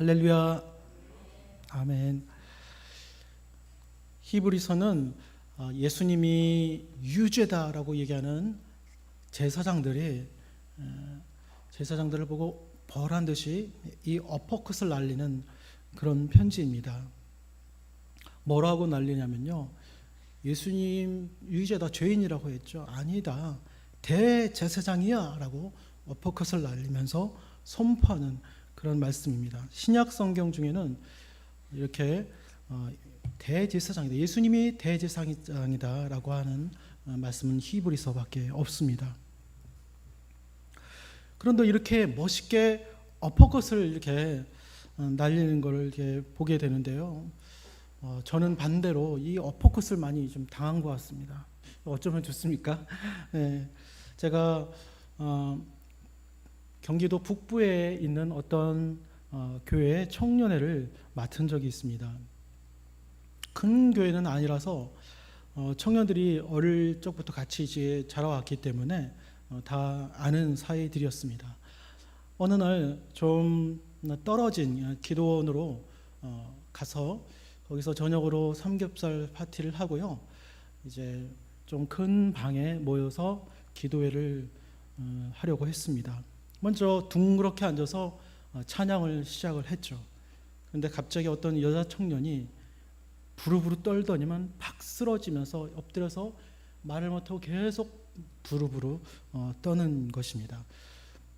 할렐루야. 아멘. 히브리서는 예수님이 유죄다라고 얘기하는 제사장들을 보고 벌한 듯이 이 어퍼컷을 날리는 그런 편지입니다. 뭐라고 날리냐면요, 예수님 유죄다, 죄인이라고 했죠. 아니다, 대제사장이야 라고 어퍼컷을 날리면서 선포하는 그런 말씀입니다. 신약 성경 중에는 이렇게 대제사장이다, 예수님이 대제사장이다 라고 하는 말씀은 히브리서밖에 없습니다. 그런데 이렇게 멋있게 어퍼컷을 이렇게 날리는 걸 이렇게 보게 되는데요, 저는 반대로 이 어퍼컷을 많이 좀 당한 것 같습니다. 어쩌면 좋습니까? 네, 제가 경기도 북부에 있는 어떤 교회 청년회를 맡은 적이 있습니다. 큰 교회는 아니라서 청년들이 어릴 적부터 같이 이제 자라왔기 때문에 다 아는 사이들이었습니다. 어느 날 좀 떨어진 기도원으로 가서 거기서 저녁으로 삼겹살 파티를 하고요, 이제 좀 큰 방에 모여서 기도회를 하려고 했습니다. 먼저 둥그렇게 앉아서 찬양을 시작을 했죠. 그런데 갑자기 어떤 여자 청년이 부르부르 떨더니만 팍 쓰러지면서 엎드려서 말을 못하고 계속 부르부르 떠는 것입니다.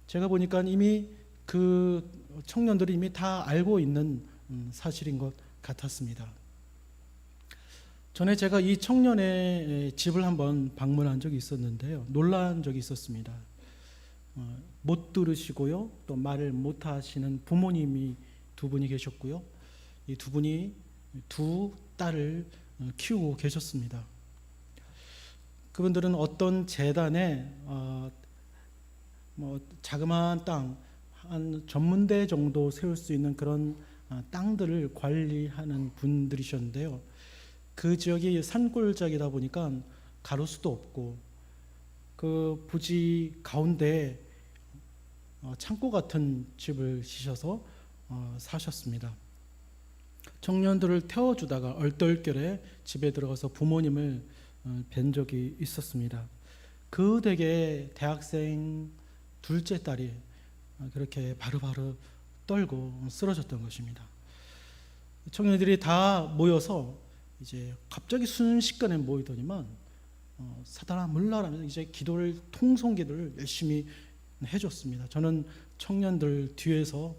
제가 보니까 이미 그 청년들이 이미 다 알고 있는 사실인 것 같았습니다. 전에 제가 이 청년의 집을 한번 방문한 적이 있었는데요, 놀란 적이 있었습니다. 못 들으시고요, 또 말을 못 하시는 부모님이 두 분이 계셨고요, 이 두 분이 두 딸을 키우고 계셨습니다. 그분들은 어떤 재단에 자그마한 땅, 한 전문대 정도 세울 수 있는 그런 땅들을 관리하는 분들이셨는데요, 그 지역이 산골짜기다 보니까 가로수도 없고 그 부지 가운데 창고 같은 집을 지셔서 사셨습니다. 청년들을 태워주다가 얼떨결에 집에 들어가서 부모님을 뵌 적이 있었습니다. 그 댁에 대학생 둘째 딸이 그렇게 바로바로 떨고 쓰러졌던 것입니다. 청년들이 다 모여서 이제 갑자기 순식간에 모이더니만 사단아 물러라면서 이제 기도를, 통성기도를 열심히 해줬습니다. 저는 청년들 뒤에서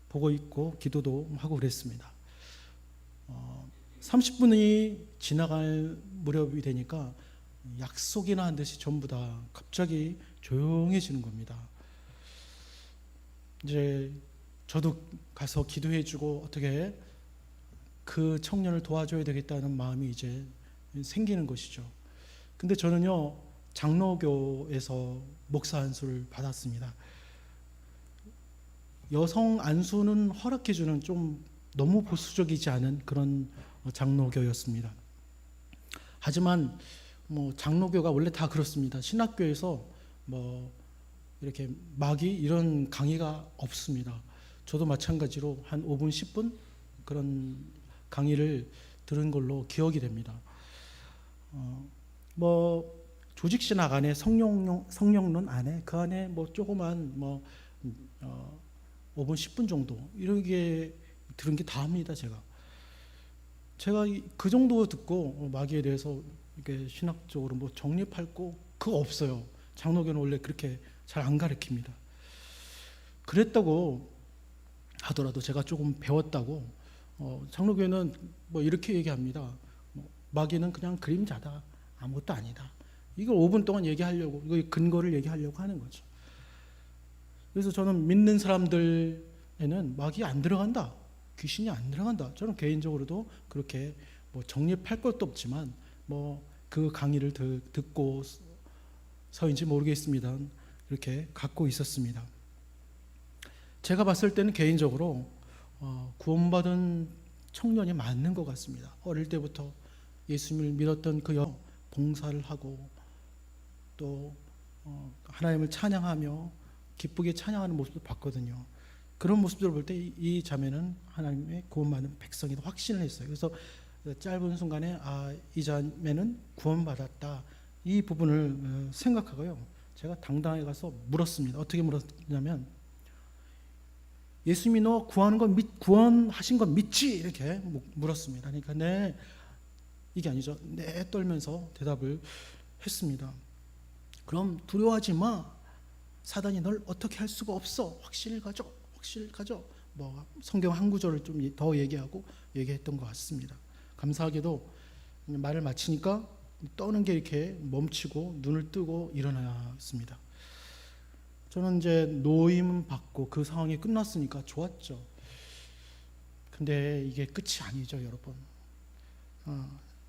보고 있고 기도도 하고 그랬습니다. 30분이 지나갈 무렵이 되니까 약속이나 한 듯이 전부 다 갑자기 조용해지는 겁니다. 이제 저도 가서 기도해주고 어떻게 그 청년을 도와줘야 되겠다는 마음이 이제 생기는 것이죠. 근데 저는요, 장로교에서 목사 안수를 받았습니다. 여성 안수는 허락해주는 좀 너무 보수적이지 않은 그런 장로교였습니다. 하지만 장로교가 원래 다 그렇습니다. 신학교에서 이렇게 마귀 이런 강의가 없습니다. 저도 마찬가지로 한 5분 10분 그런 강의를 들은 걸로 기억이 됩니다. 조직신학 안에 성령론 안에 그 안에 조그만 5분 10분 정도 이렇게 들은 게 다입니다. 제가 그 정도 듣고 마귀에 대해서 이렇게 신학적으로 정립할 그거 없어요. 장로교는 원래 그렇게 잘 안 가르칩니다. 그랬다고 하더라도 제가 조금 배웠다고 장로교회는 이렇게 얘기합니다. 마귀는 그냥 그림자다, 아무것도 아니다. 이걸 5분 동안 얘기하려고, 이거 근거를 얘기하려고 하는 거죠. 그래서 저는 믿는 사람들에는 마귀 안 들어간다, 귀신이 안 들어간다. 저는 개인적으로도 그렇게 정립할 것도 없지만 그 강의를 듣고 서인지 모르겠습니다. 이렇게 갖고 있었습니다. 제가 봤을 때는 개인적으로 구원받은 청년이 맞는 것 같습니다. 어릴 때부터 예수님을 믿었던 그 봉사를 하고 또 하나님을 찬양하며 기쁘게 찬양하는 모습을 봤거든요. 그런 모습들을 볼 때 이 자매는 하나님의 구원받은 백성이다 확신을 했어요. 그래서 짧은 순간에 이 자매는 구원받았다, 이 부분을 생각하고요. 제가 당당하게 가서 물었습니다. 어떻게 물었냐면, 예수님이 너 구원하신 건 믿지? 이렇게 물었습니다. 그러니까 네, 이게 아니죠. 네 떨면서 대답을 했습니다. 그럼 두려워하지 마. 사단이 널 어떻게 할 수가 없어. 확신을 가져. 뭐 성경 한 구절을 좀 더 얘기했던 것 같습니다. 감사하게도 말을 마치니까 떠는 게 이렇게 멈추고 눈을 뜨고 일어났습니다. 저는 이제 노임 받고 그 상황이 끝났으니까 좋았죠. 근데 이게 끝이 아니죠, 여러분.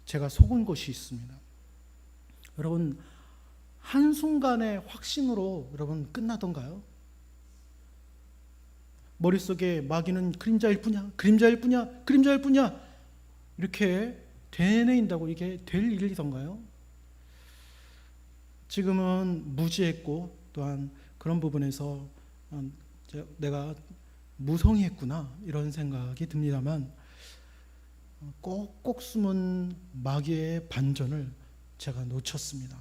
제가 속은 것이 있습니다. 여러분, 한순간의 확신으로 여러분 끝나던가요? 머릿속에 마귀는 그림자일 뿐이야 이렇게 되뇌인다고 이게 될 일이던가요? 지금은 무지했고 또한 그런 부분에서 내가 무성의했구나 이런 생각이 듭니다만, 꼭꼭 숨은 마귀의 반전을 제가 놓쳤습니다.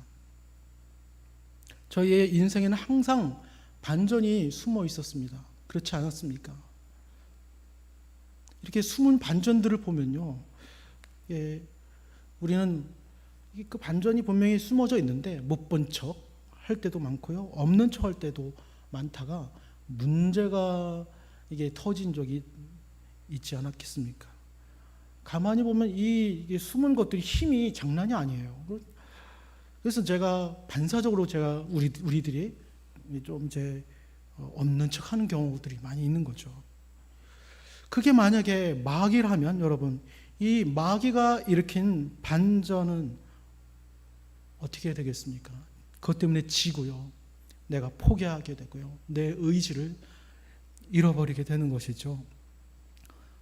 저희의 인생에는 항상 반전이 숨어 있었습니다. 그렇지 않았습니까? 이렇게 숨은 반전들을 보면요, 우리는 그 반전이 분명히 숨어져 있는데 못 본 척 할 때도 많고요, 없는 척 할 때도 많다가 문제가 이게 터진 적이 있지 않았겠습니까? 가만히 보면 이게 숨은 것들이 힘이 장난이 아니에요. 그래서 제가 반사적으로 우리들이 좀 이제 없는 척하는 경우들이 많이 있는 거죠. 그게 만약에 마귀라면 여러분, 이 마귀가 일으킨 반전은 어떻게 되겠습니까? 그것 때문에 지고요, 내가 포기하게 되고요, 내 의지를 잃어버리게 되는 것이죠.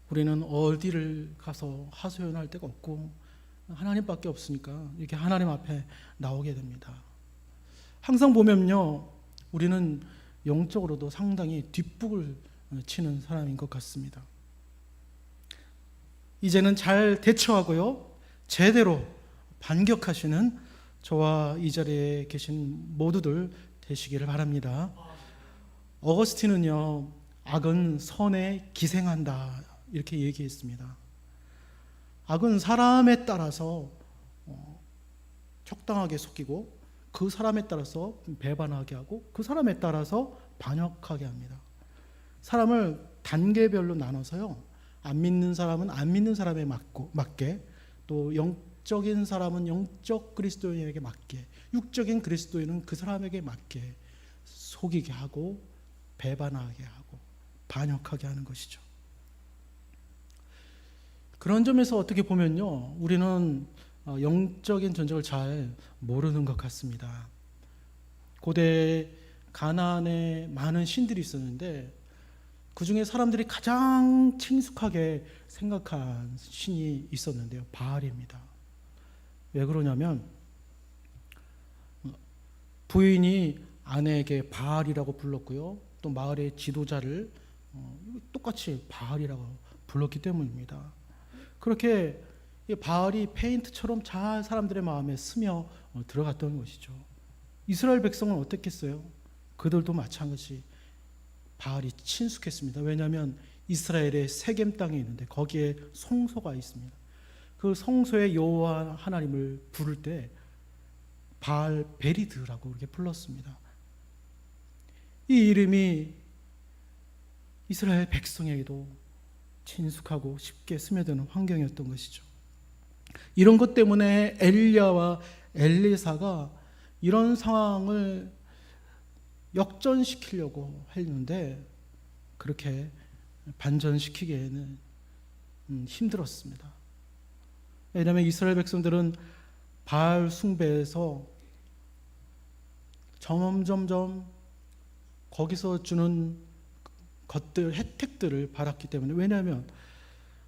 우리는 어디를 가서 하소연할 데가 없고 하나님밖에 없으니까 이렇게 하나님 앞에 나오게 됩니다. 항상 보면요, 우리는 영적으로도 상당히 뒷북을 치는 사람인 것 같습니다. 이제는 잘 대처하고요, 제대로 반격하시는 저와 이 자리에 계신 모두들 되시기를 바랍니다. 어거스틴은요, 악은 선에 기생한다 이렇게 얘기했습니다. 악은 사람에 따라서 적당하게 속이고, 그 사람에 따라서 배반하게 하고, 그 사람에 따라서 반역하게 합니다. 사람을 단계별로 나눠서요, 안 믿는 사람은 안 믿는 사람에 맞게, 또 영적인 사람은 영적 그리스도인에게 맞게, 육적인 그리스도인은 그 사람에게 맞게 속이게 하고 배반하게 하고 반역하게 하는 것이죠. 그런 점에서 어떻게 보면요, 우리는 영적인 전적을 잘 모르는 것 같습니다. 고대 가나안에 많은 신들이 있었는데 그 중에 사람들이 가장 친숙하게 생각한 신이 있었는데요, 바알입니다. 왜 그러냐면 부인이 아내에게 바알이라고 불렀고요, 또 마을의 지도자를 똑같이 바알이라고 불렀기 때문입니다. 그렇게 바알이 페인트처럼 잘 사람들의 마음에 스며 들어갔던 것이죠. 이스라엘 백성은 어땠겠어요? 그들도 마찬가지 바알이 친숙했습니다. 왜냐하면 이스라엘의 세겜 땅에 있는데 거기에 성소가 있습니다. 그 성소에 여호와 하나님을 부를 때 바알 베리드라고 이렇게 불렀습니다. 이 이름이 이스라엘 백성에게도 친숙하고 쉽게 스며드는 환경이었던 것이죠. 이런 것 때문에 엘리야와 엘리사가 이런 상황을 역전시키려고 했는데 그렇게 반전시키기에는 힘들었습니다. 왜냐하면 이스라엘 백성들은 바알 숭배에서 점점 거기서 주는 것들, 혜택들을 받았기 때문에, 왜냐하면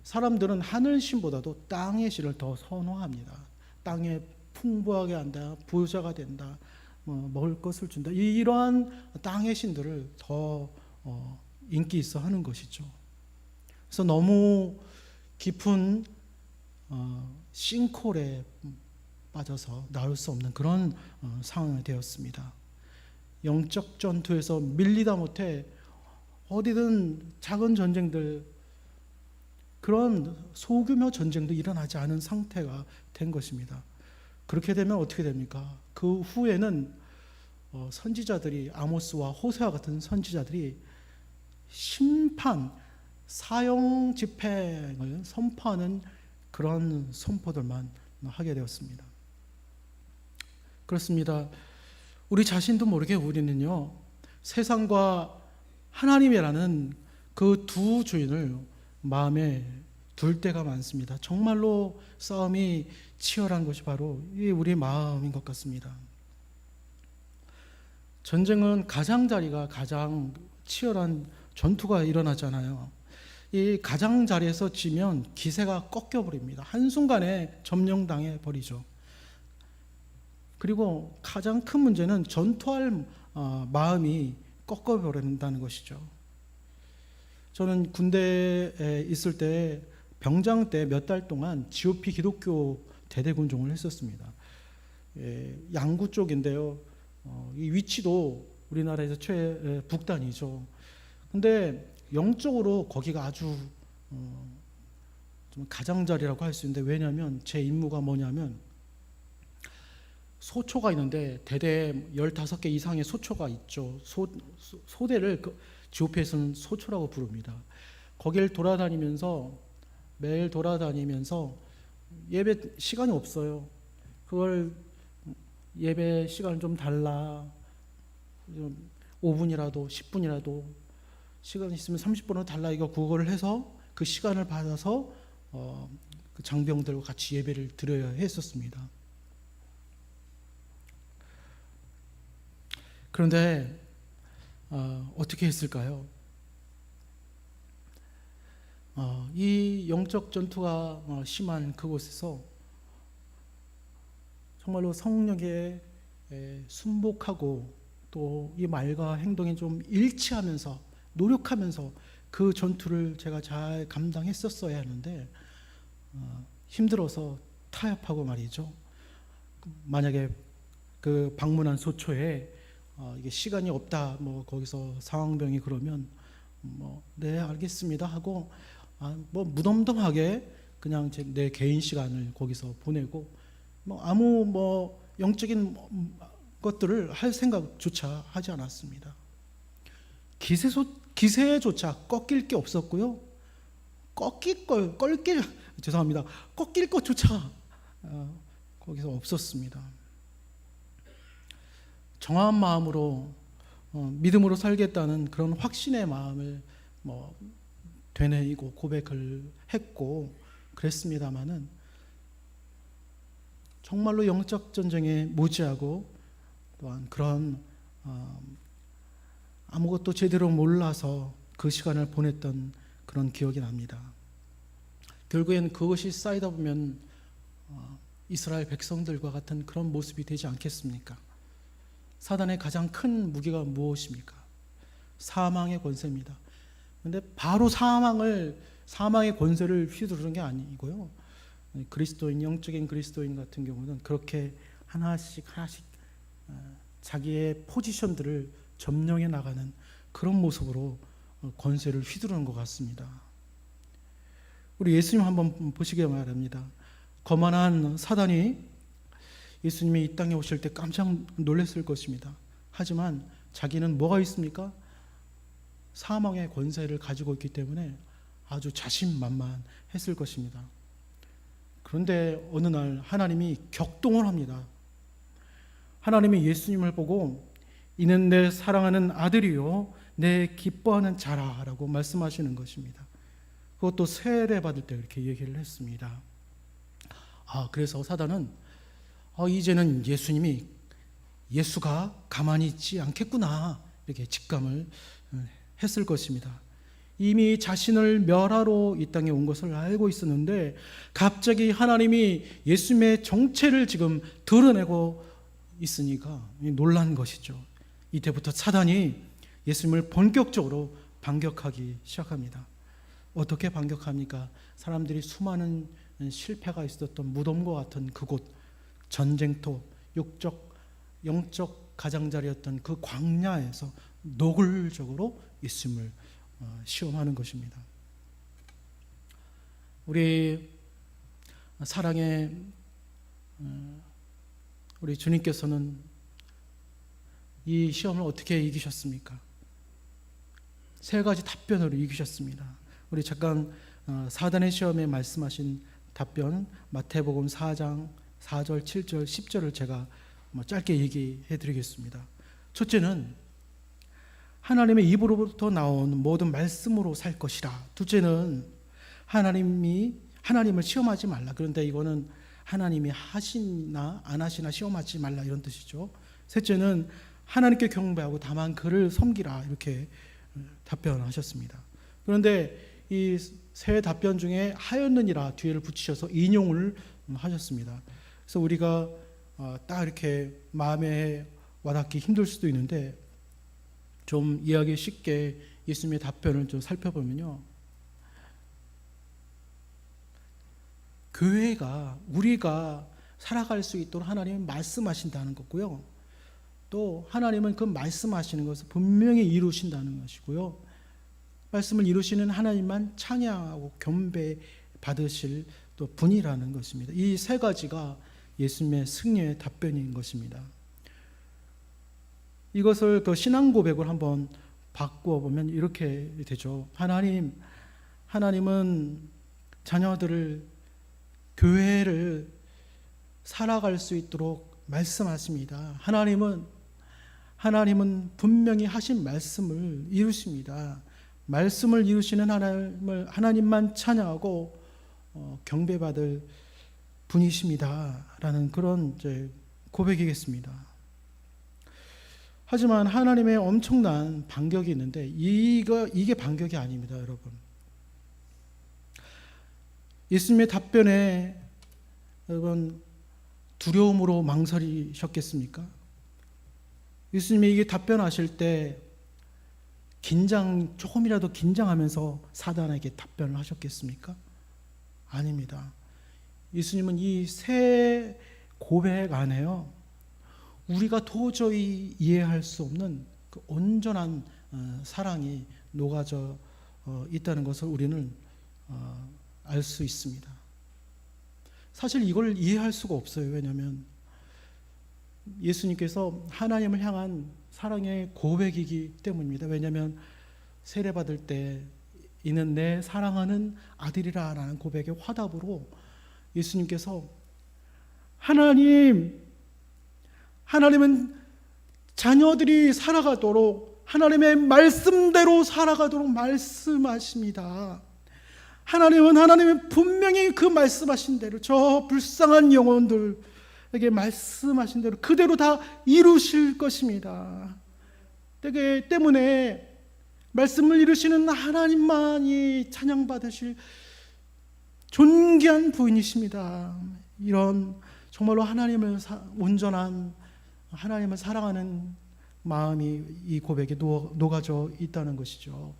사람들은 하늘 신보다도 땅의 신을 더 선호합니다. 땅에 풍부하게 한다, 부자가 된다, 먹을 것을 준다, 이러한 땅의 신들을 더 인기 있어 하는 것이죠. 그래서 너무 깊은 싱크홀에 빠져서 나올 수 없는 그런 상황이 되었습니다. 영적 전투에서 밀리다 못해 어디든 작은 전쟁들, 그런 소규모 전쟁도 일어나지 않은 상태가 된 것입니다. 그렇게 되면 어떻게 됩니까? 그 후에는 선지자들이, 아모스와 호세아 같은 선지자들이 심판, 사형 집행을 선포하는 그런 선포들만 하게 되었습니다. 그렇습니다. 우리 자신도 모르게 우리는요, 세상과 하나님이라는 그 두 주인을 마음에 둘 때가 많습니다. 정말로 싸움이 치열한 것이 바로 우리 마음인 것 같습니다. 전쟁은 가장자리가 가장 치열한 전투가 일어나잖아요. 이 가장자리에서 지면 기세가 꺾여버립니다. 한순간에 점령당해 버리죠. 그리고 가장 큰 문제는 전투할 마음이 꺾어버린다는 것이죠. 저는 군대에 있을 때 병장 때 몇 달 동안 GOP 기독교 대대군종을 했었습니다. 양구 쪽인데요. 이 위치도 우리나라에서 최북단이죠. 근데 영적으로 거기가 아주 좀 가장자리라고 할 수 있는데, 왜냐하면 제 임무가 뭐냐면 소초가 있는데 대대 15개 이상의 소초가 있죠. 소대를 GOP에서는 소초라고 부릅니다. 거기를 돌아다니면서, 매일 돌아다니면서 예배 시간이 없어요. 그걸 예배 시간을 좀 달라, 5분이라도 10분이라도 시간 있으면 30분으로 달라, 이거 구걸을 해서 그 시간을 받아서 그 장병들과 같이 예배를 드려야 했었습니다. 그런데 어떻게 했을까요? 이 영적 전투가 심한 그곳에서 정말로 성령에 순복하고 또 이 말과 행동이 좀 일치하면서 노력하면서 그 전투를 제가 잘 감당했었어야 하는데 힘들어서 타협하고 말이죠. 만약에 그 방문한 소초에 이게 시간이 없다, 거기서 상황병이 그러면 네 알겠습니다 하고 무덤덤하게 그냥 내 개인 시간을 거기서 보내고 아무 영적인 것들을 할 생각조차 하지 않았습니다. 기세조차 꺾일 게 없었고요. 꺾일 것조차 거기서 없었습니다. 정한 마음으로 믿음으로 살겠다는 그런 확신의 마음을 되뇌이고 고백을 했고 그랬습니다마는, 정말로 영적 전쟁에 무지하고 또한 그런 아무것도 제대로 몰라서 그 시간을 보냈던 그런 기억이 납니다. 결국엔 그것이 쌓이다 보면 이스라엘 백성들과 같은 그런 모습이 되지 않겠습니까? 사단의 가장 큰 무기가 무엇입니까? 사망의 권세입니다. 그런데 바로 사망의 권세를 휘두르는 게 아니고요. 그리스도인, 영적인 그리스도인 같은 경우는 그렇게 하나씩 자기의 포지션들을 점령해 나가는 그런 모습으로 권세를 휘두르는 것 같습니다. 우리 예수님 한번 보시기 바랍니다. 거만한 사단이 예수님이 이 땅에 오실 때 깜짝 놀랐을 것입니다. 하지만 자기는 뭐가 있습니까? 사망의 권세를 가지고 있기 때문에 아주 자신만만했을 것입니다. 그런데 어느 날 하나님이 격동을 합니다. 하나님이 예수님을 보고 이는 내 사랑하는 아들이요 내 기뻐하는 자라라고 말씀하시는 것입니다. 그것도 세례 받을 때 이렇게 얘기를 했습니다. 그래서 사단은 이제는 예수가 가만히 있지 않겠구나, 이렇게 직감을 했을 것입니다. 이미 자신을 멸하러 이 땅에 온 것을 알고 있었는데 갑자기 하나님이 예수님의 정체를 지금 드러내고 있으니까 놀란 것이죠. 이때부터 사단이 예수님을 본격적으로 반격하기 시작합니다. 어떻게 반격합니까? 사람들이 수많은 실패가 있었던 무덤과 같은 그곳, 전쟁터, 영적 가장자리였던 그 광야에서 노골적으로 예수님을 시험하는 것입니다. 우리 사랑의 우리 주님께서는 이 시험을 어떻게 이기셨습니까? 세 가지 답변으로 이기셨습니다. 우리 잠깐 사단의 시험에 말씀하신 답변, 마태복음 4장 4절, 7절, 10절을 제가 짧게 얘기해 드리겠습니다. 첫째는 하나님의 입으로부터 나온 모든 말씀으로 살 것이라. 둘째는 하나님을 시험하지 말라. 그런데 이거는 하나님이 하시나 안 하시나 시험하지 말라, 이런 뜻이죠. 셋째는 하나님께 경배하고 다만 그를 섬기라, 이렇게 답변하셨습니다. 그런데 이 세 답변 중에 하였느니라 뒤를 붙이셔서 인용을 하셨습니다. 그래서 우리가 딱 이렇게 마음에 와닿기 힘들 수도 있는데 좀 이해하기 쉽게 예수님의 답변을 좀 살펴보면요, 교회가 우리가 살아갈 수 있도록 하나님은 말씀하신다는 거고요, 또 하나님은 그 말씀하시는 것을 분명히 이루신다는 것이고요, 말씀을 이루시는 하나님만 찬양하고 경배 받으실 또 분이라는 것입니다. 이 세 가지가 예수님의 승리의 답변인 것입니다. 이것을 그 신앙 고백을 한번 바꾸어 보면 이렇게 되죠. 하나님은 자녀들을, 교회를 살아갈 수 있도록 말씀하십니다. 하나님은 분명히 하신 말씀을 이루십니다. 말씀을 이루시는 하나님만 찬양하고 경배받을 분이십니다 라는 그런 이제 고백이겠습니다. 하지만 하나님의 엄청난 반격이 있는데 이게 반격이 아닙니다, 여러분. 예수님의 답변에 여러분 두려움으로 망설이셨겠습니까? 예수님이 이게 답변하실 때 조금이라도 긴장하면서 사단에게 답변을 하셨겠습니까? 아닙니다. 예수님은 이 세 고백 안에요, 우리가 도저히 이해할 수 없는 그 온전한 사랑이 녹아져 있다는 것을 우리는 알 수 있습니다. 사실 이걸 이해할 수가 없어요. 왜냐하면 예수님께서 하나님을 향한 사랑의 고백이기 때문입니다. 왜냐하면 세례받을 때 이는 내 사랑하는 아들이라 라는 고백의 화답으로 예수님께서 하나님은 자녀들이 살아가도록 하나님의 말씀대로 살아가도록 말씀하십니다. 하나님은 분명히 그 말씀하신 대로 저 불쌍한 영혼들에게 말씀하신 대로 그대로 다 이루실 것입니다. 때문에 말씀을 이루시는 하나님만이 찬양받으실 존귀한 부인이십니다. 이런 정말로 온전한 하나님을 사랑하는 마음이 이 고백에 녹아져 있다는 것이죠.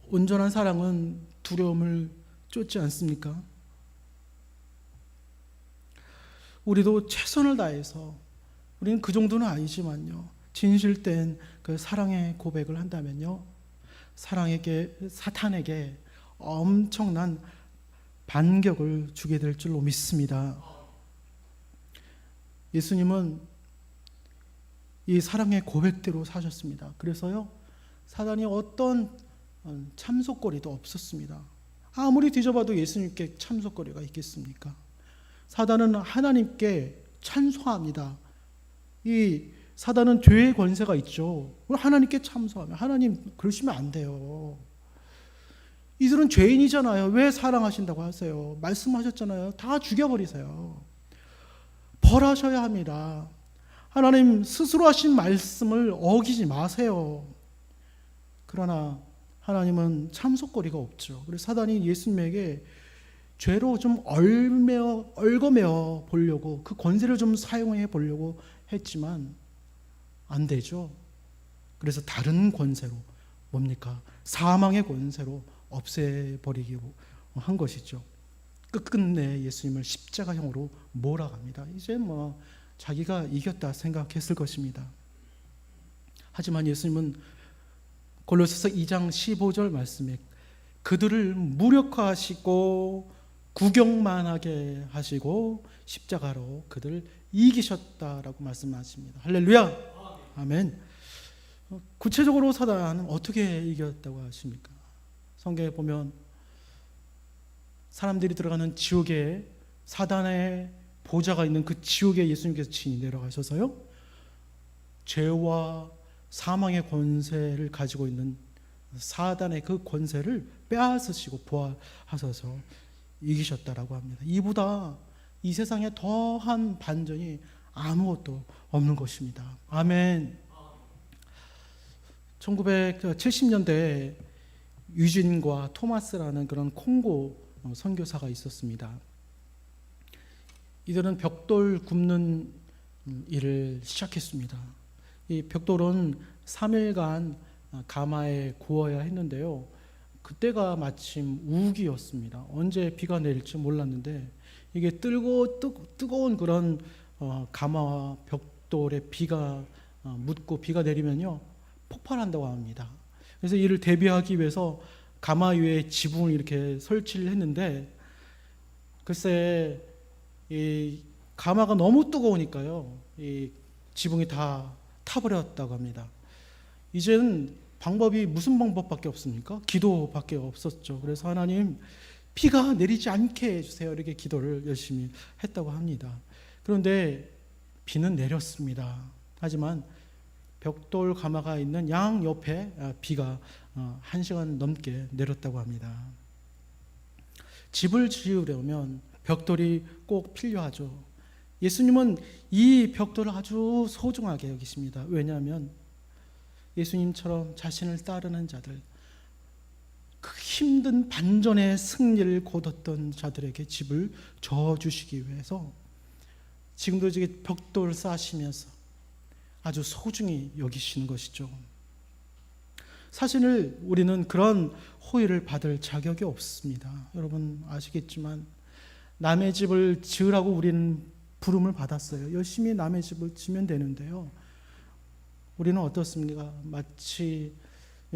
온전한 사랑은 두려움을 쫓지 않습니까? 우리도 최선을 다해서, 우리는 그 정도는 아니지만요, 진실된 그 사랑의 고백을 한다면요, 사탄에게 엄청난 반격을 주게 될 줄로 믿습니다. 예수님은 이 사랑의 고백대로 사셨습니다. 그래서요, 사단이 어떤 참속거리도 없었습니다. 아무리 뒤져봐도 예수님께 참속거리가 있겠습니까? 사단은 하나님께 찬송합니다. 이 사단은 죄의 권세가 있죠. 하나님께 참소하면 하나님 그러시면 안 돼요. 이들은 죄인이잖아요. 왜 사랑하신다고 하세요? 말씀하셨잖아요. 다 죽여버리세요. 벌하셔야 합니다. 하나님 스스로 하신 말씀을 어기지 마세요. 그러나 하나님은 참속거리가 없죠. 그래서 사단이 예수님에게 죄로 좀 얽어매어 보려고, 그 권세를 좀 사용해 보려고 했지만 안 되죠. 그래서 다른 권세로, 뭡니까? 사망의 권세로 없애버리기 한 것이죠. 끝끝내 예수님을 십자가형으로 몰아갑니다. 이제 자기가 이겼다 생각했을 것입니다. 하지만 예수님은 골로새서 2장 15절 말씀에 그들을 무력화하시고 구경만 하게 하시고 십자가로 그들을 이기셨다라고 말씀하십니다. 할렐루야. 아멘. 구체적으로 사단은 어떻게 이겼다고 하십니까? 성경에 보면 사람들이 들어가는 지옥에 사단의 보좌가 있는 그 지옥에 예수님께서 친히 내려가셔서요, 죄와 사망의 권세를 가지고 있는 사단의 그 권세를 빼앗으시고 부활하셔서 이기셨다라고 합니다. 이보다 이 세상에 더한 반전이 아무것도 없는 것입니다. 아멘. 1970년대에 유진과 토마스라는 그런 콩고 선교사가 있었습니다. 이들은 벽돌 굽는 일을 시작했습니다. 이 벽돌은 3일간 가마에 구워야 했는데요, 그때가 마침 우기였습니다. 언제 비가 내릴지 몰랐는데 이게 뜨거운 그런 가마와 벽돌에 비가 묻고 비가 내리면요 폭발한다고 합니다. 그래서 이를 대비하기 위해서 가마 위에 지붕을 이렇게 설치를 했는데, 글쎄 이 가마가 너무 뜨거우니까요 이 지붕이 다 타버렸다고 합니다. 이제는 방법이 무슨 방법밖에 없습니까? 기도밖에 없었죠. 그래서 하나님, 비가 내리지 않게 해주세요, 이렇게 기도를 열심히 했다고 합니다. 그런데 비는 내렸습니다. 하지만 벽돌 가마가 있는 양 옆에 비가 1시간 넘게 내렸다고 합니다. 집을 지으려면 벽돌이 꼭 필요하죠. 예수님은 이 벽돌을 아주 소중하게 여기십니다. 왜냐하면 예수님처럼 자신을 따르는 자들, 그 힘든 반전의 승리를 거뒀던 자들에게 집을 져주시기 위해서 지금도 이제 벽돌을 쌓으시면서 아주 소중히 여기시는 것이죠. 사실 우리는 그런 호의를 받을 자격이 없습니다. 여러분 아시겠지만 남의 집을 지으라고 우리는 부름을 받았어요. 열심히 남의 집을 지면 되는데요, 우리는 어떻습니까? 마치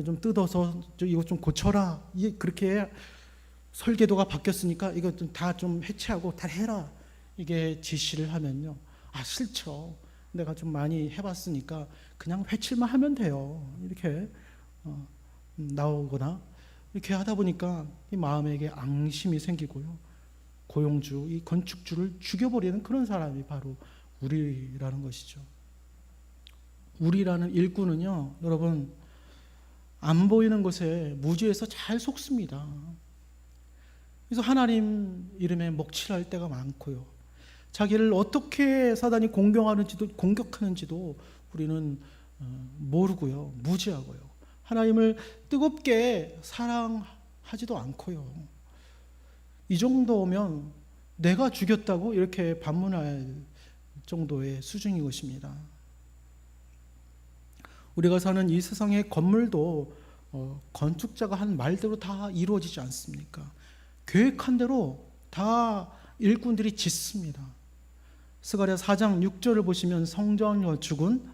좀 뜯어서 이거 좀 고쳐라, 그렇게 설계도가 바뀌었으니까 이거 다 좀 해체하고 다 해라, 이게 지시를 하면요, 싫죠, 내가 좀 많이 해봤으니까 그냥 회칠만 하면 돼요, 이렇게 나오거나 이렇게 하다 보니까 이 마음에게 앙심이 생기고요, 고용주, 이 건축주를 죽여버리는 그런 사람이 바로 우리라는 것이죠. 우리라는 일꾼은요, 여러분 안 보이는 것에 무지해서 잘 속습니다. 그래서 하나님 이름에 먹칠할 때가 많고요, 자기를 어떻게 사단이 공격하는지도 우리는 모르고요, 무지하고요, 하나님을 뜨겁게 사랑하지도 않고요. 이 정도면 내가 죽였다고 이렇게 반문할 정도의 수준인 것입니다. 우리가 사는 이 세상의 건물도 건축자가 한 말대로 다 이루어지지 않습니까? 계획한 대로 다 일꾼들이 짓습니다. 스가랴 4장 6절을 보시면 성전 건축은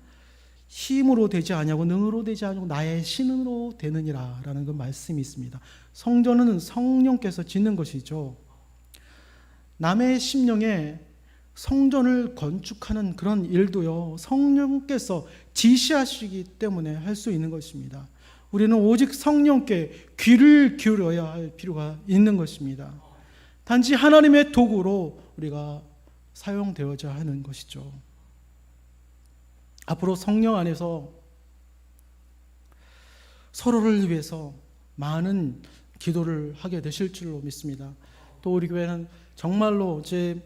힘으로 되지 아니하고 능으로 되지 아니하고 나의 신으로 되느니라 라는 그 말씀이 있습니다. 성전은 성령께서 짓는 것이죠. 남의 심령에 성전을 건축하는 그런 일도요, 성령께서 지시하시기 때문에 할 수 있는 것입니다. 우리는 오직 성령께 귀를 기울여야 할 필요가 있는 것입니다. 단지 하나님의 도구로 우리가 사용되어야 하는 것이죠. 앞으로 성령 안에서 서로를 위해서 많은 기도를 하게 되실 줄로 믿습니다. 또 우리 교회는 정말로 이제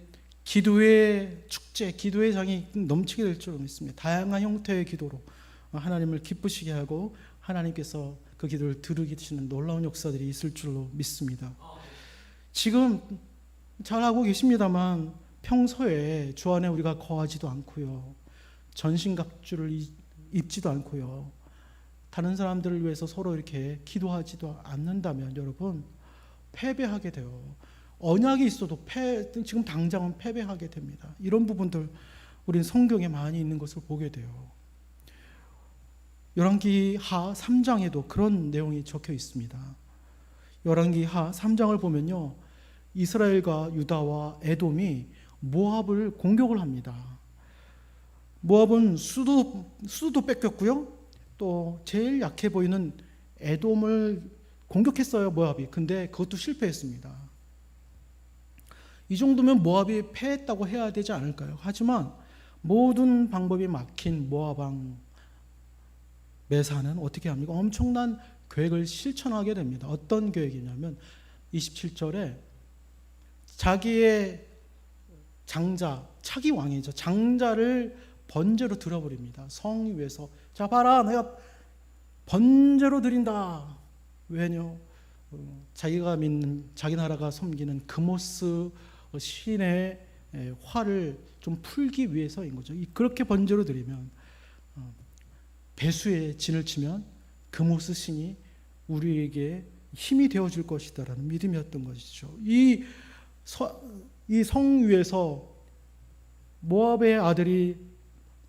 기도의 축제, 기도의 장이 넘치게 될 줄로 믿습니다. 다양한 형태의 기도로 하나님을 기쁘시게 하고 하나님께서 그 기도를 들으시는 놀라운 역사들이 있을 줄로 믿습니다. 지금 잘하고 계십니다만 평소에 주 안에 우리가 거하지도 않고요, 전신갑주를 입지도 않고요, 다른 사람들을 위해서 서로 이렇게 기도하지도 않는다면 여러분 패배하게 돼요. 언약이 있어도 지금 당장은 패배하게 됩니다. 이런 부분들 우리는 성경에 많이 있는 것을 보게 돼요. 열왕기하 3장에도 그런 내용이 적혀 있습니다. 열왕기하 3장을 보면요, 이스라엘과 유다와 에돔이 모압을 공격을 합니다. 모압은 수도 뺏겼고요, 또 제일 약해 보이는 에돔을 공격했어요, 모압이. 근데 그것도 실패했습니다. 이 정도면 모압이 패했다고 해야 되지 않을까요? 하지만 모든 방법이 막힌 모압 왕 메사는 어떻게 합니까? 엄청난 계획을 실천하게 됩니다. 어떤 계획이냐면 27절에 자기의 장자, 차기 왕이죠, 장자를 번제로 들어버립니다. 성 위에서. 자 봐라, 내가 번제로 드린다. 왜냐? 자기가 믿는, 자기 나라가 섬기는 그모스 신의 화를 좀 풀기 위해서인 거죠. 그렇게 번제로 드리면, 배수의 진을 치면 그모스 신이 우리에게 힘이 되어줄 것이다라는 믿음이었던 것이죠. 이 성 위에서 모압의 아들이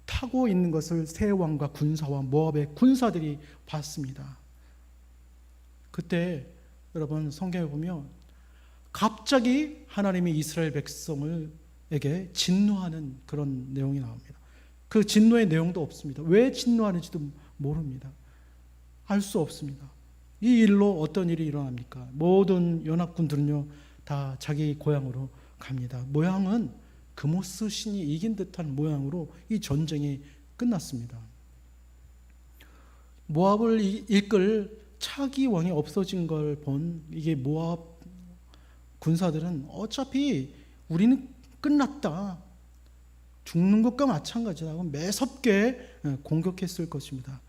타고 있는 것을 세 왕과 군사와 모압의 군사들이 봤습니다. 그때 여러분 성경에 보면 갑자기 하나님이 이스라엘 백성에게 진노하는 그런 내용이 나옵니다. 그 진노의 내용도 없습니다. 왜 진노하는지도 모릅니다. 알 수 없습니다. 이 일로 어떤 일이 일어납니까? 모든 연합군들은요 다 자기 고향으로 갑니다. 모양은 그모스 신이 이긴 듯한 모양으로 이 전쟁이 끝났습니다. 모압을 이끌 차기 왕이 없어진 걸 본 이게 모압 군사들은 어차피 우리는 끝났다, 죽는 것과 마찬가지다, 매섭게 공격했을 것입니다.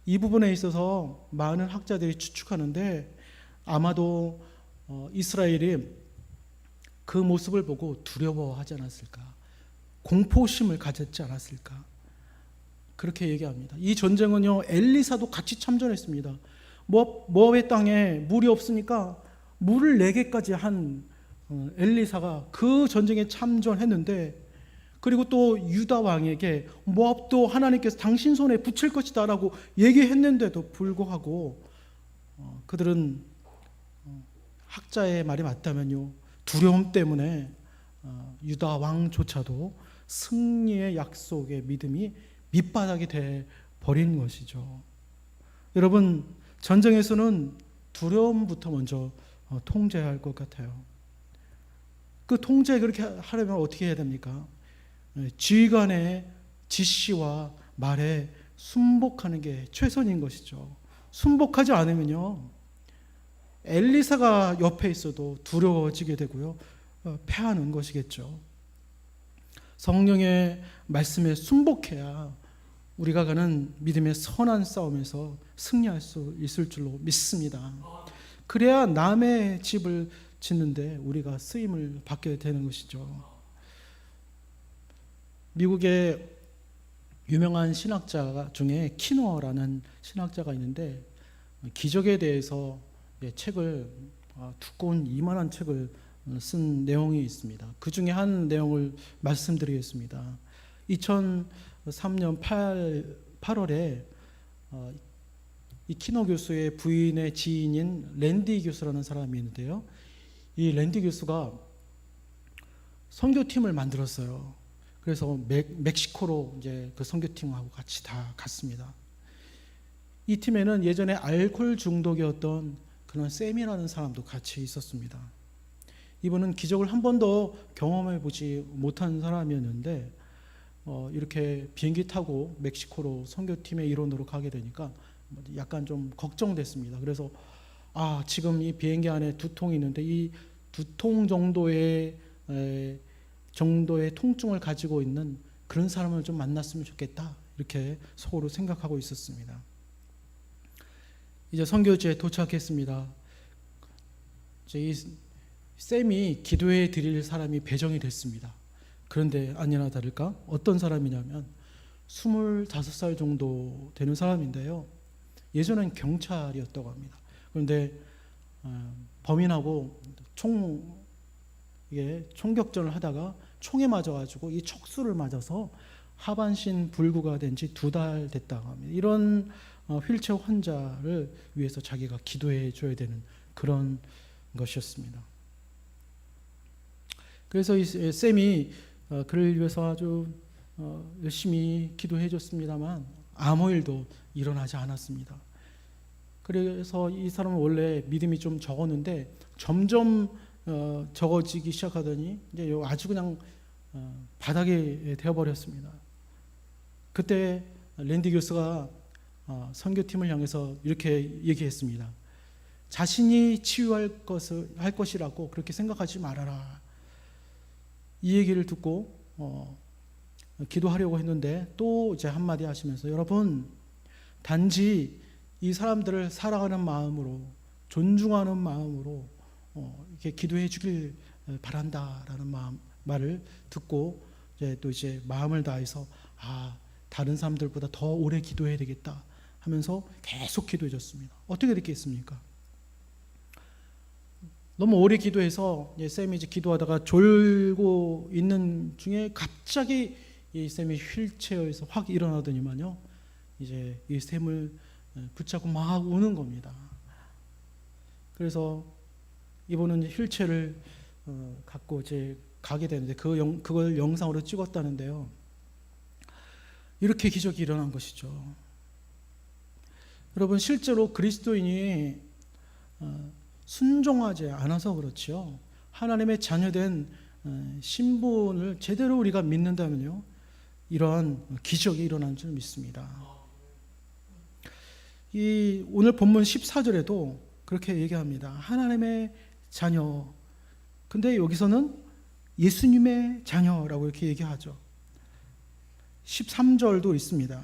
이 부분에 있어서 많은 학자들이 추측하는데 아마도 이스라엘이 그 모습을 보고 두려워하지 않았을까, 공포심을 가졌지 않았을까, 그렇게 얘기합니다. 이 전쟁은요 엘리사도 같이 참전했습니다. 모압의 땅에 물이 없으니까 물을 4개까지 한 엘리사가 그 전쟁에 참전했는데, 그리고 또 유다 왕에게 모압도 하나님께서 당신 손에 붙일 것이다 라고 얘기했는데도 불구하고 그들은 학자의 말이 맞다면요 두려움 때문에 유다 왕조차도 승리의 약속의 믿음이 밑바닥이 돼 버린 것이죠. 여러분 전쟁에서는 두려움부터 먼저 통제해야 할 것 같아요. 그 통제 그렇게 하려면 어떻게 해야 됩니까? 지휘관의 지시와 말에 순복하는 게 최선인 것이죠. 순복하지 않으면요 엘리사가 옆에 있어도 두려워지게 되고요 패하는 것이겠죠. 성령의 말씀에 순복해야 우리가 가는 믿음의 선한 싸움에서 승리할 수 있을 줄로 믿습니다. 그래야 남의 집을 짓는데 우리가 쓰임을 받게 되는 것이죠. 미국의 유명한 신학자 중에 키너라는 신학자가 있는데 기적에 대해서 책을, 두꺼운 이만한 책을 쓴 내용이 있습니다. 그 중에 한 내용을 말씀드리겠습니다. 2003년 8월에 이 키너 교수의 부인의 지인인 랜디 교수라는 사람이 있는데요, 이 랜디 교수가 선교팀을 만들었어요. 그래서 멕시코로 이제 그 선교팀하고 같이 다 갔습니다. 이 팀에는 예전에 알코올 중독이었던 그런 샘이라는 사람도 같이 있었습니다. 이분은 기적을 한 번도 경험해 보지 못한 사람이었는데 이렇게 비행기 타고 멕시코로 선교팀의 일원으로 가게 되니까 약간 좀 걱정됐습니다. 그래서 지금 이 비행기 안에 2통이 있는데 이 2통 정도의 통증을 가지고 있는 그런 사람을 좀 만났으면 좋겠다, 이렇게 속으로 생각하고 있었습니다. 이제 선교지에 도착했습니다. 이 쌤이 기도해 드릴 사람이 배정이 됐습니다. 그런데 아니나 다를까 어떤 사람이냐면 25살 정도 되는 사람인데요, 예전엔 경찰이었다고 합니다. 그런데 범인하고 총격전을 하다가 총에 맞아가지고 이 척수를 맞아서 하반신 불구가 된 지 2달 됐다고 합니다. 이런 휠체어 환자를 위해서 자기가 기도해 줘야 되는 그런 것이었습니다. 그래서 이 쌤이 그를 위해서 아주 열심히 기도해 줬습니다만 아무 일도 일어나지 않았습니다. 그래서 이 사람은 원래 믿음이 좀 적었는데 점점 적어지기 시작하더니 이제 아주 그냥 바닥에 되어버렸습니다. 그때 랜디 교수가 선교팀을 향해서 이렇게 얘기했습니다. 자신이 치유할 할 것이라고 그렇게 생각하지 말아라. 이 얘기를 듣고 기도하려고 했는데 또 이제 한마디 하시면서 여러분 단지 이 사람들을 사랑하는 마음으로 존중하는 마음으로 이렇게 기도해 주길 바란다라는 말을 듣고 이제 마음을 다해서 다른 사람들보다 더 오래 기도해야 되겠다 하면서 계속 기도해 줬습니다. 어떻게 됐겠습니까? 너무 오래 기도해서 쌤이 이제 기도하다가 졸고 있는 중에 갑자기 이 쌤이 휠체어에서 확 일어나더니만요, 이제 이 쌤을 붙잡고 막 우는 겁니다. 그래서 이분은 휠체어를 갖고 이제 가게 되는데 그걸 영상으로 찍었다는데요. 이렇게 기적이 일어난 것이죠. 여러분 실제로 그리스도인이 순종하지 않아서 그렇지요. 하나님의 자녀된 신분을 제대로 우리가 믿는다면요, 이러한 기적이 일어난 줄 믿습니다. 이 오늘 본문 14절에도 그렇게 얘기합니다. 하나님의 자녀. 근데 여기서는 예수님의 자녀라고 이렇게 얘기하죠. 13절도 있습니다.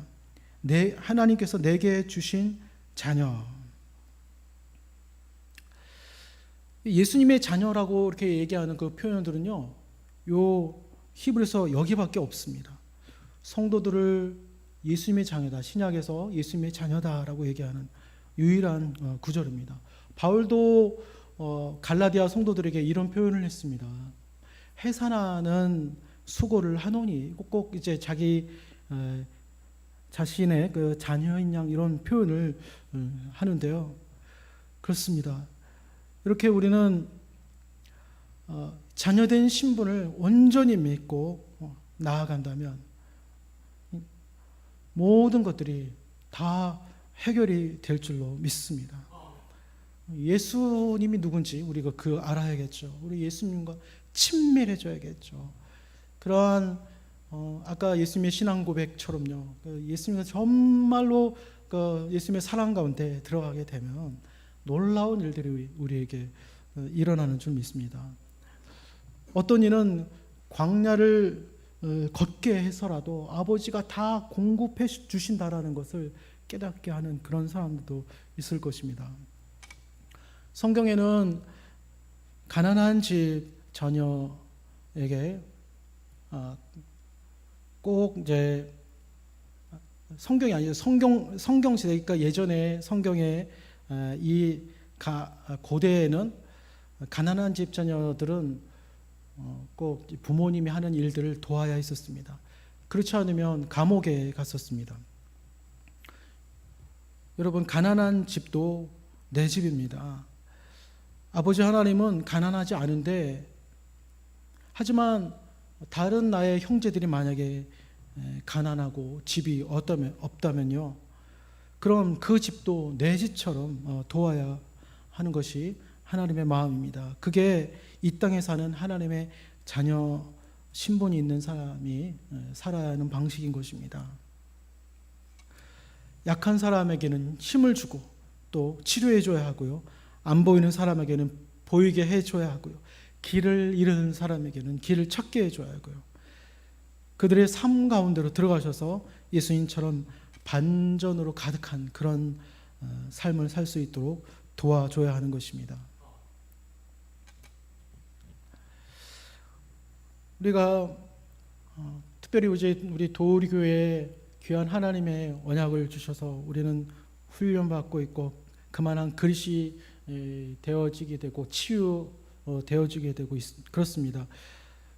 하나님께서 내게 주신 자녀. 예수님의 자녀라고 이렇게 얘기하는 그 표현들은요, 요 히브리서 여기밖에 없습니다. 성도들을 예수님의 자녀다, 신약에서 예수님의 자녀다라고 얘기하는 유일한 구절입니다. 바울도 갈라디아 성도들에게 이런 표현을 했습니다. 해산하는 수고를 하노니, 꼭 이제 자기 자신의 그 자녀인 양 이런 표현을 하는데요. 그렇습니다. 이렇게 우리는 자녀된 신분을 온전히 믿고 나아간다면 모든 것들이 다 해결이 될 줄로 믿습니다. 예수님이 누군지 우리가 알아야겠죠. 우리 예수님과 친밀해져야겠죠. 그러한 아까 예수님의 신앙 고백처럼요, 예수님과 정말로 예수님의 사랑 가운데 들어가게 되면 놀라운 일들이 우리에게 일어나는 줄 믿습니다. 어떤 이는 광야를 걷게 해서라도 아버지가 다 공급해 주신다라는 것을 깨닫게 하는 그런 사람들도 있을 것입니다. 성경에는 가난한 집 자녀에게 꼭 이제 성경이 아니죠. 성경 시대, 그러니까 예전에 성경에 이 고대에는 가난한 집 자녀들은 꼭 부모님이 하는 일들을 도와야 했었습니다. 그렇지 않으면 감옥에 갔었습니다. 여러분, 가난한 집도 내 집입니다. 아버지 하나님은 가난하지 않은데, 하지만 다른 나의 형제들이 만약에 가난하고 집이 없다면요, 그럼 그 집도 내 집처럼 도와야 하는 것이 하나님의 마음입니다. 그게 이 땅에 사는 하나님의 자녀 신분이 있는 사람이 살아야 하는 방식인 것입니다. 약한 사람에게는 힘을 주고 또 치료해 줘야 하고요, 안 보이는 사람에게는 보이게 해줘야 하고요, 길을 잃은 사람에게는 길을 찾게 해줘야 하고요, 그들의 삶 가운데로 들어가셔서 예수님처럼 반전으로 가득한 그런 삶을 살 수 있도록 도와줘야 하는 것입니다. 우리가 특별히 이제 우리 도우리교회에 귀한 하나님의 언약을 주셔서 우리는 훈련받고 있고 그만한 그릇이 되어지게 되고 되어지게 되고 그렇습니다.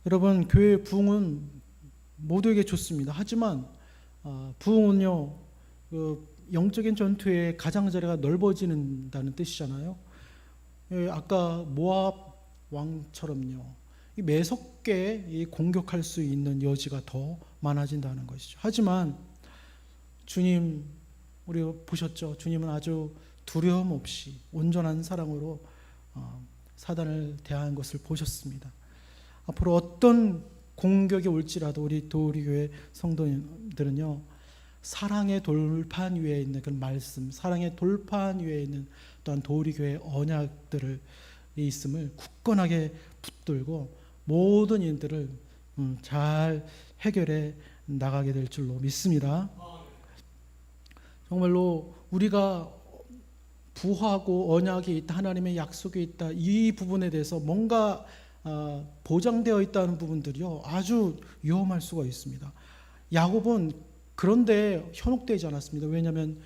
여러분, 교회 부흥은 모두에게 좋습니다. 하지만 부흥은요, 영적인 전투의 가장자리가 넓어지는다는 뜻이잖아요. 아까 모압 왕처럼요, 매섭게 공격할 수 있는 여지가 더 많아진다는 것이죠. 하지만 주님, 우리 보셨죠? 주님은 아주 두려움 없이 온전한 사랑으로 사단을 대하는 것을 보셨습니다. 앞으로 어떤 공격이 올지라도 우리 도우리교회 성도님들은요, 사랑의 돌판 위에 있는 그 말씀, 사랑의 돌판 위에 있는 또한 도우리교회 언약들을 있음을 굳건하게 붙들고 모든 일들을 잘 해결해 나가게 될 줄로 믿습니다. 정말로 우리가 부하고 언약이 있다, 하나님의 약속이 있다, 이 부분에 대해서 뭔가 보장되어 있다는 부분들이요, 아주 위험할 수가 있습니다. 야곱은 그런데 현혹되지 않았습니다. 왜냐하면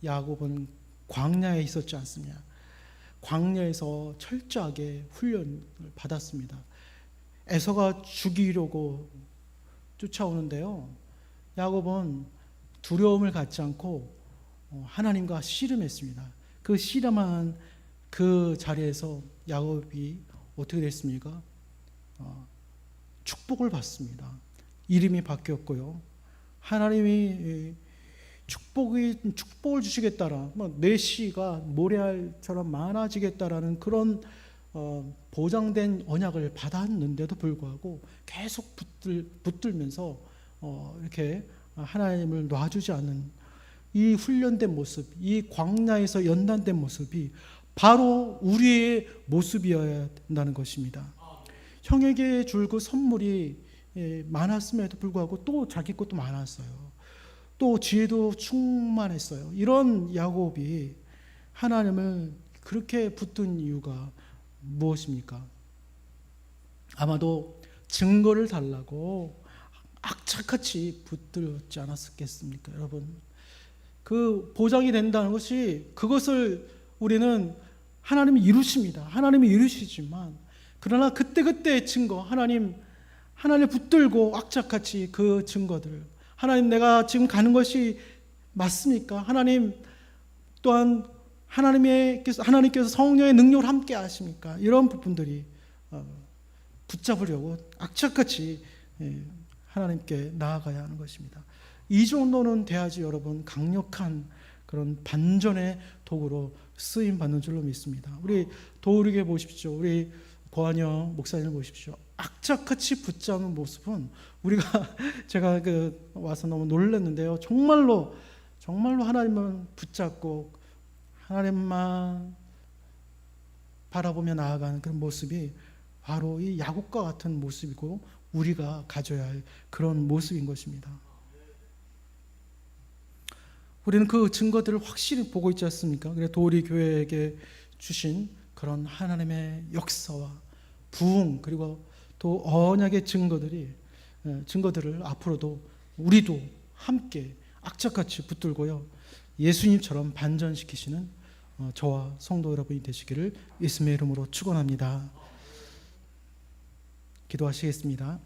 야곱은 광야에 있었지 않습니까? 광야에서 철저하게 훈련을 받았습니다. 에서가 죽이려고 쫓아오는데요, 야곱은 두려움을 갖지 않고 하나님과 씨름했습니다. 그 씨름한 그 자리에서 야곱이 어떻게 됐습니까? 축복을 받습니다. 이름이 바뀌었고요, 하나님이 축복을 주시겠다라, 내 씨가 모래알처럼 많아지겠다라는 그런 보장된 언약을 받았는데도 불구하고 계속 붙들면서 이렇게 하나님을 놔주지 않는 이 훈련된 모습, 이 광야에서 연단된 모습이 바로 우리의 모습이어야 한다는 것입니다. 형에게 줄 그 선물이 많았음에도 불구하고 또 자기 것도 많았어요. 또 지혜도 충만했어요. 이런 야곱이 하나님을 그렇게 붙든 이유가 무엇입니까? 아마도 증거를 달라고 악착같이 붙들지 않았겠습니까? 여러분, 그 보장이 된다는 것이, 그것을 우리는 하나님이 이루십니다. 하나님이 이루시지만, 그러나 그때그때의 증거, 하나님 붙들고 악착같이 그 증거들, 하나님 내가 지금 가는 것이 맞습니까? 하나님 또한 하나님께서 성령의 능력을 함께 하십니까? 이런 부분들이 붙잡으려고 악착같이 하나님께 나아가야 하는 것입니다. 이 정도는 돼야지 여러분, 강력한 그런 반전의 도구로 쓰임 받는 줄로 믿습니다. 우리 도우리게 보십시오. 우리 고한영 목사님을 보십시오. 악착같이 붙잡는 모습은 제가 와서 너무 놀랐는데요. 정말로 하나님을 붙잡고 하나님만 바라보며 나아가는 그런 모습이 바로 이 야곱과 같은 모습이고 우리가 가져야 할 그런 모습인 것입니다. 우리는 그 증거들을 확실히 보고 있지 않습니까? 그래서 도우리 교회에게 주신 그런 하나님의 역사와 부흥, 그리고 또 언약의 증거들을 앞으로도 우리도 함께 악착같이 붙들고요, 예수님처럼 반전시키시는 저와 성도 여러분이 되시기를 예수님의 이름으로 축원합니다. 기도하시겠습니다.